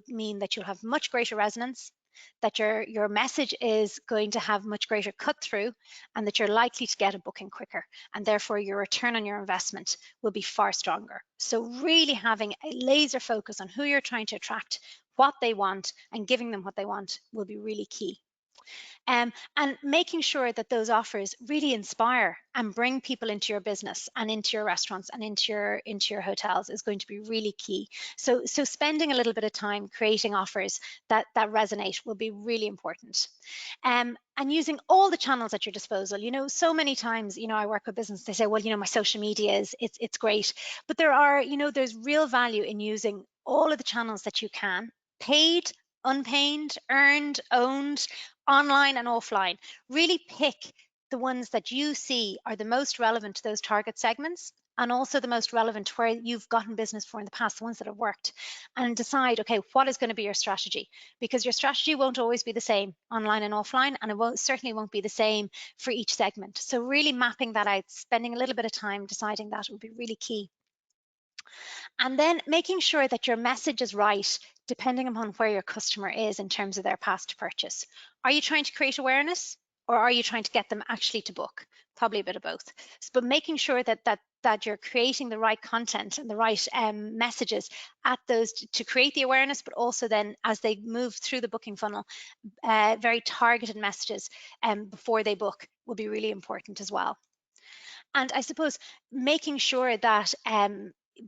Speaker 2: mean that you'll have much greater resonance, that your message is going to have much greater cut through, and that you're likely to get a booking quicker, and therefore your return on your investment will be far stronger. So really having a laser focus on who you're trying to attract, what they want, and giving them what they want will be really key. And making sure that those offers really inspire and bring people into your business and into your restaurants and into your hotels is going to be really key. So spending a little bit of time creating offers that resonate will be really important. And using all the channels at your disposal. So many times, I work with business, they say, well, my social media it's great, but there's real value in using all of the channels that you can, paid, unpaid, earned, owned, online and offline. Really pick the ones that you see are the most relevant to those target segments, and also the most relevant to where you've gotten business for in the past, the ones that have worked, and decide, okay, what is going to be your strategy? Because your strategy won't always be the same online and offline, and it certainly won't be the same for each segment. So really mapping that out, spending a little bit of time deciding that would be really key. And then making sure that your message is right, depending upon where your customer is in terms of their past purchase. Are you trying to create awareness, or are you trying to get them actually to book? Probably a bit of both. But making sure that you're creating the right content and the right messages at those to create the awareness, but also then as they move through the booking funnel, very targeted messages before they book will be really important as well. And I suppose making sure that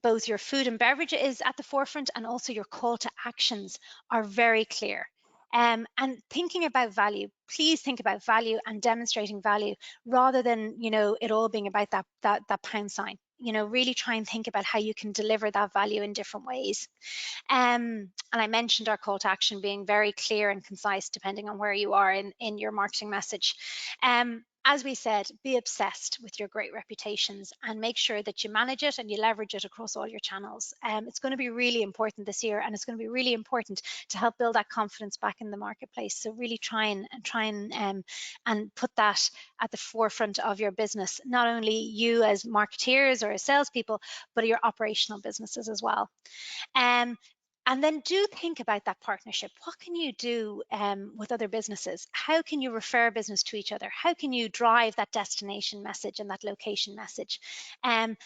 Speaker 2: both your food and beverage is at the forefront, and also your call to actions are very clear. And thinking about value, please think about value and demonstrating value, rather than it all being about that pound sign. Really try and think about how you can deliver that value in different ways. And I mentioned our call to action being very clear and concise, depending on where you are in your marketing message. As we said, be obsessed with your great reputations, and make sure that you manage it and you leverage it across all your channels. It's going to be really important this year, and it's going to be really important to help build that confidence back in the marketplace. So really try and put that at the forefront of your business, not only you as marketeers or as salespeople, but your operational businesses as well. And then do think about that partnership. What can you do with other businesses? How can you refer business to each other? How can you drive that destination message and that location message, and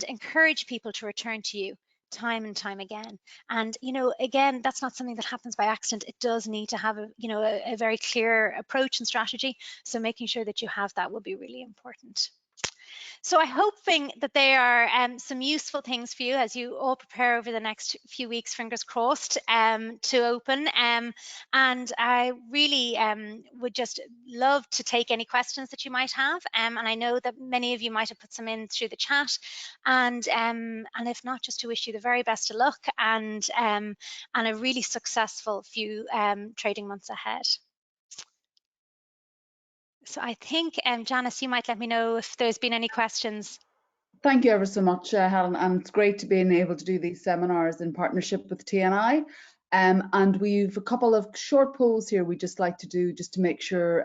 Speaker 2: encourage people to return to you time and time again. And, you know, again, that's not something that happens by accident. It does need to have a very clear approach and strategy. So making sure that you have that would be really important. So I'm hoping that they are some useful things for you as you all prepare over the next few weeks, fingers crossed, to open. And I really would just love to take any questions that you might have. And I know that many of you might have put some in through the chat. And if not, just to wish you the very best of luck and a really successful few trading months ahead. So I think, Janice, you might let me know if there's been any questions.
Speaker 1: Thank you ever so much, Helen, and it's great to be able to do these seminars in partnership with TNI. And we've a couple of short polls here we'd just like to do just to make sure,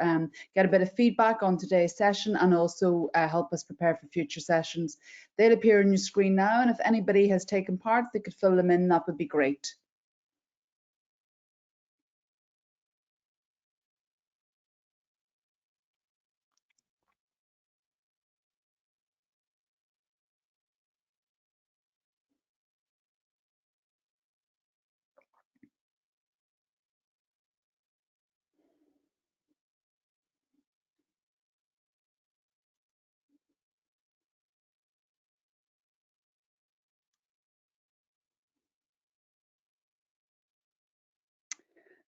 Speaker 1: get a bit of feedback on today's session and also help us prepare for future sessions. They'll appear on your screen now, and if anybody has taken part, they could fill them in, that would be great.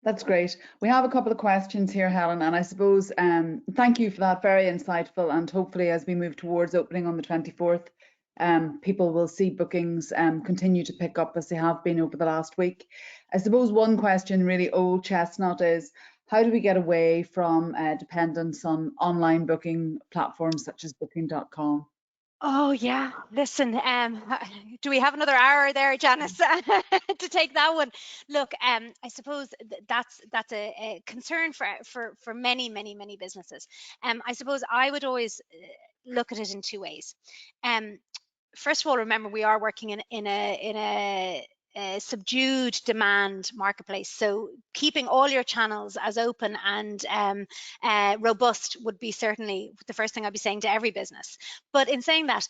Speaker 1: That's great. We have a couple of questions here, Helen, and I suppose thank you for that, very insightful, and hopefully as we move towards opening on the 24th, people will see bookings continue to pick up as they have been over the last week. I suppose one question, really old chestnut, is how do we get away from dependence on online booking platforms such as booking.com?
Speaker 2: Oh yeah, listen, do we have another hour there, Janice, to take that one? Look, I suppose that's a concern for many businesses. I suppose I would always look at it in two ways. First of all, remember we are working in a subdued demand marketplace. So keeping all your channels as open and robust would be certainly the first thing I'd be saying to every business. But in saying that,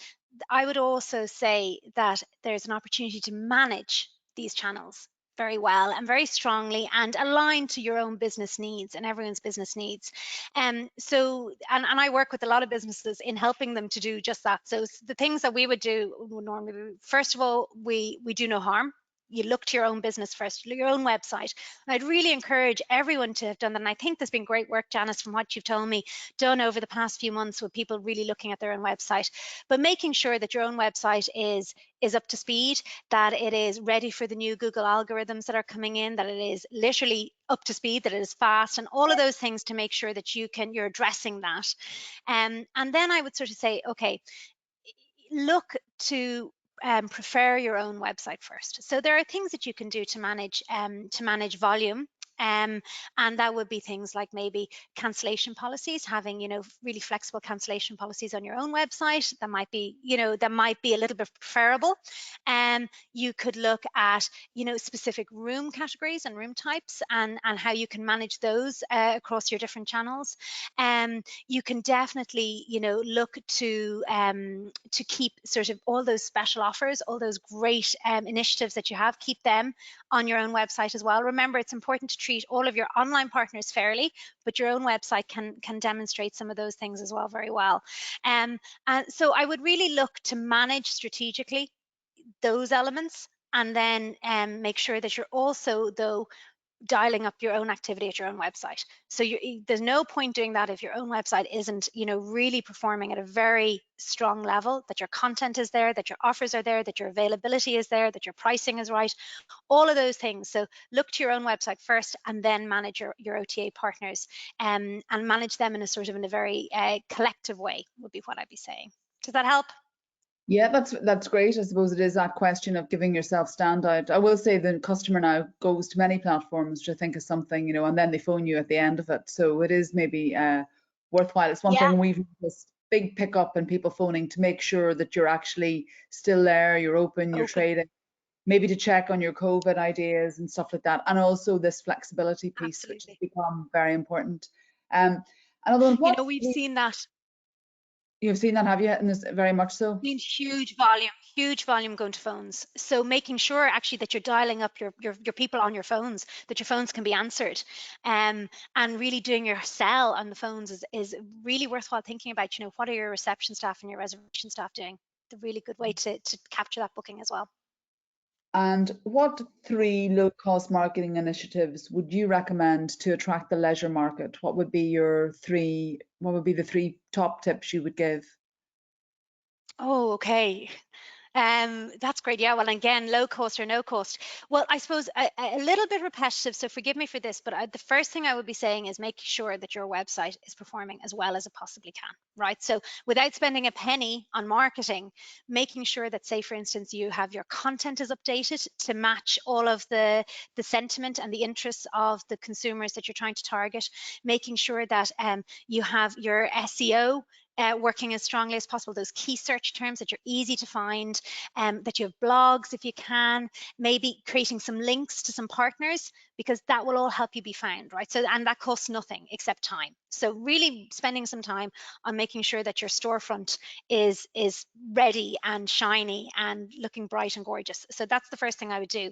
Speaker 2: I would also say that there's an opportunity to manage these channels very well and very strongly and aligned to your own business needs and everyone's business needs. And I work with a lot of businesses in helping them to do just that. So the things that we would do would normally be, first of all, we do no harm. You look to your own business first, your own website. And I'd really encourage everyone to have done that. And I think there's been great work, Janice, from what you've told me, done over the past few months with people really looking at their own website. But making sure that your own website is up to speed, that it is ready for the new Google algorithms that are coming in, that it is literally up to speed, that it is fast, and all of those things to make sure that you're addressing that. And then I would sort of say, okay, look to prefer your own website first. So there are things that you can do to manage volume. And that would be things like maybe cancellation policies, having, really flexible cancellation policies on your own website. That might be, a little bit preferable. You could look at, specific room categories and room types and how you can manage those across your different channels. You can definitely, look to keep sort of all those special offers, all those great initiatives that you have, keep them on your own website as well. Remember, it's important to treat all of your online partners fairly, but your own website can demonstrate some of those things as well very well. And so I would really look to manage strategically those elements, and then make sure that you're also, though, dialing up your own activity at your own website. So there's no point doing that if your own website isn't, really performing at a very strong level, that your content is there, that your offers are there, that your availability is there, that your pricing is right, all of those things. So look to your own website first, and then manage your OTA partners, and manage them in a very collective way would be what I'd be saying. Does that help?
Speaker 1: Yeah, that's great. I suppose it is that question of giving yourself standout. I will say the customer now goes to many platforms, which I think is something, and then they phone you at the end of it. So it is maybe worthwhile. It's one thing we've this big pickup and people phoning to make sure that you're actually still there, you're open, you're trading, maybe to check on your COVID ideas and stuff like that. And also this flexibility piece, which has become very important. Another one,
Speaker 2: we've seen that.
Speaker 1: You've seen that, have you? And it's very much so.
Speaker 2: Mean huge volume going to phones. So making sure actually that you're dialing up your people on your phones, that your phones can be answered, and really doing your sell on the phones is really worthwhile thinking about. You know, what are your reception staff and your reservation staff doing? The really good way to capture that booking as well.
Speaker 1: And what 3 low-cost marketing initiatives would you recommend to attract the leisure market? What would be your 3? What would be the 3 top tips you would give?
Speaker 2: Oh, okay. That's great. Yeah. Well, again, low cost or no cost. Well, I suppose a little bit repetitive, so forgive me for this, but the first thing I would be saying is making sure that your website is performing as well as it possibly can, right? So without spending a penny on marketing, making sure that, say, for instance, you have your content is updated to match all of the sentiment and the interests of the consumers that you're trying to target, making sure that you have your SEO working as strongly as possible, those key search terms that you're easy to find, that you have blogs if you can, maybe creating some links to some partners, because that will all help you be found, right? So, and that costs nothing except time. So really spending some time on making sure that your storefront is ready and shiny and looking bright and gorgeous. So that's the first thing I would do.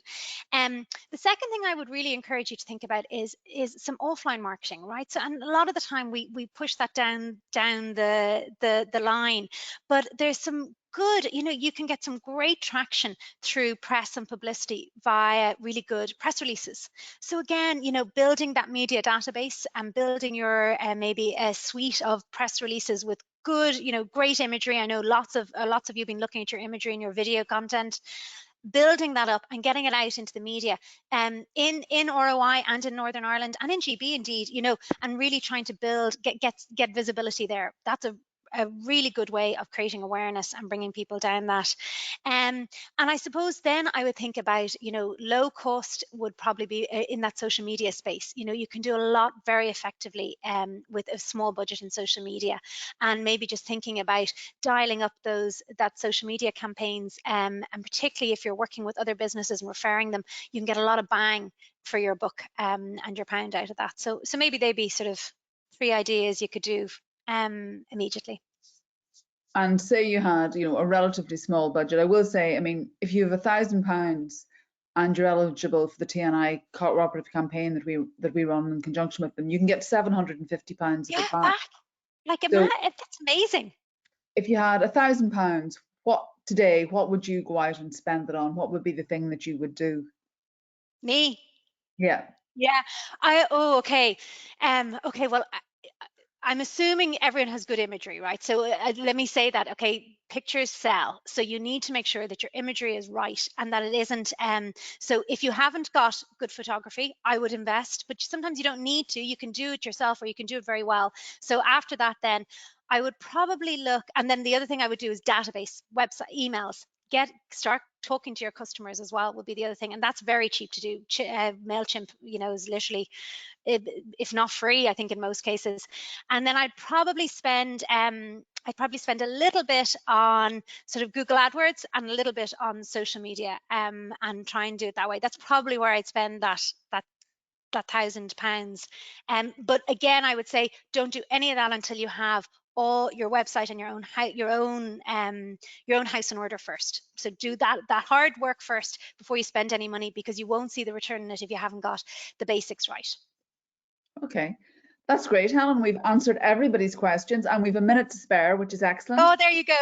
Speaker 2: The second thing I would really encourage you to think about is some offline marketing, right? So, and a lot of the time we push that down the line, but there's some good, you know, you can get some great traction through press and publicity via really good press releases. So again, you know, building that media database and building your maybe a suite of press releases with good, you know, great imagery. I know lots of you have been looking at your imagery and your video content, building that up and getting it out into the media, in ROI and in Northern Ireland and in GB indeed, you know, and really trying to build, get visibility there. That's a really good way of creating awareness and bringing people down that. And I suppose then I would think about, you know, low cost would probably be in that social media space. You know, you can do a lot very effectively with a small budget in social media, and maybe just thinking about dialing up that social media campaigns, and particularly if you're working with other businesses and referring them, you can get a lot of bang for your buck and your pound out of that. So maybe they'd be sort of 3 ideas you could do immediately.
Speaker 1: And say you had, you know, a relatively small budget. I will say, I mean, if you have £1,000 and you're eligible for the TNI cooperative campaign that we run in conjunction with them, you can get £750 of
Speaker 2: Yeah,
Speaker 1: it back.
Speaker 2: back. Like,
Speaker 1: So
Speaker 2: that's amazing.
Speaker 1: if you had £1,000, what would you go out and spend it on? What would be the thing that you would do?
Speaker 2: Me.
Speaker 1: Yeah.
Speaker 2: Yeah. Okay. Okay, well, I'm assuming everyone has good imagery, right? So let me say that, okay, pictures sell. So you need to make sure that your imagery is right and that it isn't. So if you haven't got good photography, I would invest, but sometimes you don't need to. You can do it yourself or you can do it very well. So after that, then I would probably look, and then the other thing I would do is database, website, emails. Start talking to your customers as well would be the other thing, and that's very cheap to do. Mailchimp, you know, is literally, if not free, I think in most cases. And then I'd probably spend a little bit on sort of Google AdWords and a little bit on social media, and try and do it that way. That's probably where I'd spend that £1,000. But again, I would say don't do any of that until you have all your website and your own house in order first. So do that hard work first before you spend any money, because you won't see the return on it if you haven't got the basics right.
Speaker 1: Okay. That's great, Helen. We've answered everybody's questions and we've a minute to spare, which is excellent.
Speaker 2: Oh, there you go.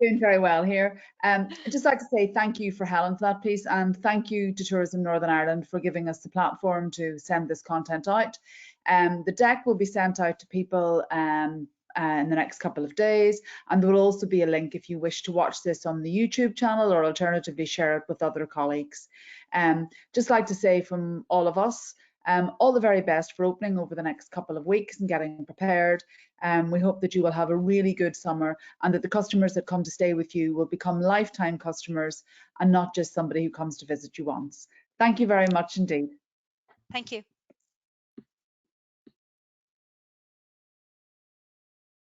Speaker 1: Doing very well here. I'd just like to say thank you for Helen for that piece, and thank you to Tourism Northern Ireland for giving us the platform to send this content out. The deck will be sent out to people in the next couple of days, and there will also be a link if you wish to watch this on the YouTube channel or alternatively share it with other colleagues. Just like to say from all of us, all the very best for opening over the next couple of weeks and getting prepared. We hope that you will have a really good summer and that the customers that come to stay with you will become lifetime customers and not just somebody who comes to visit you once. Thank you very much indeed.
Speaker 2: Thank you.